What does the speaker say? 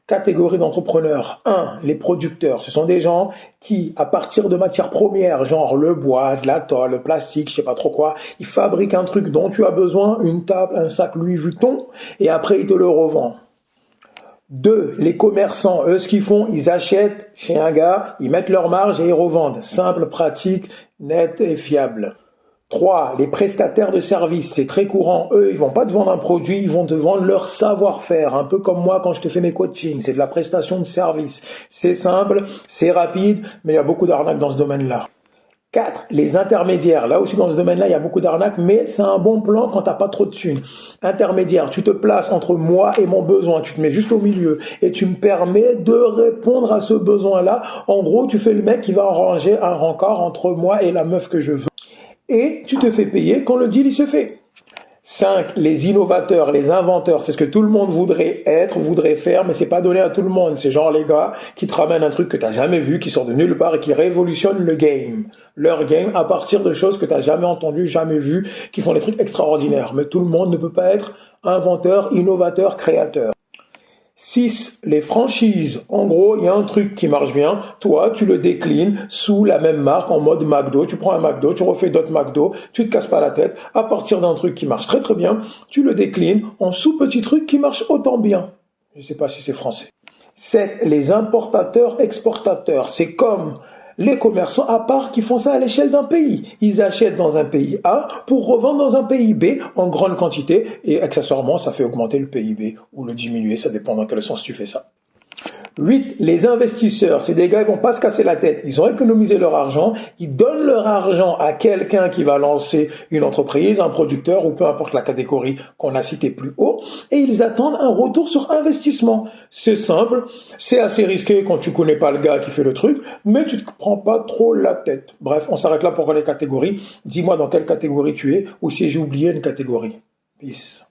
Catégorie d'entrepreneurs. 1. Les producteurs. Ce sont des gens qui, à partir de matières premières, genre le bois, de la tôle, le plastique, je sais pas trop quoi, ils fabriquent un truc dont tu as besoin, une table, un sac Louis Vuitton, et après ils te le revendent. 2. Les commerçants, eux, ce qu'ils font, ils achètent chez un gars, ils mettent leur marge et ils revendent. Simple, pratique, net et fiable. 3. Les prestataires de services, c'est très courant. Eux, ils vont pas te vendre un produit, ils vont te vendre leur savoir-faire. Un peu comme moi quand je te fais mes coachings, c'est de la prestation de service. C'est simple, c'est rapide, mais il y a beaucoup d'arnaques dans ce domaine-là. 4. Les intermédiaires. Là aussi, dans ce domaine-là, il y a beaucoup d'arnaques, mais c'est un bon plan quand t'as pas trop de thunes. Intermédiaire, tu te places entre moi et mon besoin. Tu te mets juste au milieu et tu me permets de répondre à ce besoin-là. En gros, tu fais le mec qui va arranger un rencard entre moi et la meuf que je veux. Et tu te fais payer quand le deal il se fait. 5. Les innovateurs, les inventeurs, c'est ce que tout le monde voudrait être, voudrait faire, mais c'est pas donné à tout le monde. C'est genre les gars qui te ramènent un truc que t'as jamais vu, qui sort de nulle part et qui révolutionnent le game. Leur game à partir de choses que t'as jamais entendues, jamais vues, qui font des trucs extraordinaires. Mais tout le monde ne peut pas être inventeur, innovateur, créateur. 6. Les franchises. En gros, il y a un truc qui marche bien. Toi, tu le déclines sous la même marque en mode McDo. Tu prends un McDo, tu refais d'autres McDo, tu te casses pas la tête. À partir d'un truc qui marche très très bien, tu le déclines en sous-petits trucs qui marchent autant bien. Je sais pas si c'est français. 7. Les importateurs-exportateurs. C'est comme les commerçants à part qui font ça à l'échelle d'un pays. Ils achètent dans un pays A pour revendre dans un pays B en grande quantité et accessoirement, ça fait augmenter le PIB ou le diminuer, ça dépend dans quel sens tu fais ça. 8. Les investisseurs, c'est des gars qui vont pas se casser la tête. Ils ont économisé leur argent, ils donnent leur argent à quelqu'un qui va lancer une entreprise, un producteur ou peu importe la catégorie qu'on a citée plus haut, et ils attendent un retour sur investissement. C'est simple, c'est assez risqué quand tu connais pas le gars qui fait le truc, mais tu te prends pas trop la tête. Bref, on s'arrête là pour les catégories. Dis-moi dans quelle catégorie tu es ou si j'ai oublié une catégorie. Peace.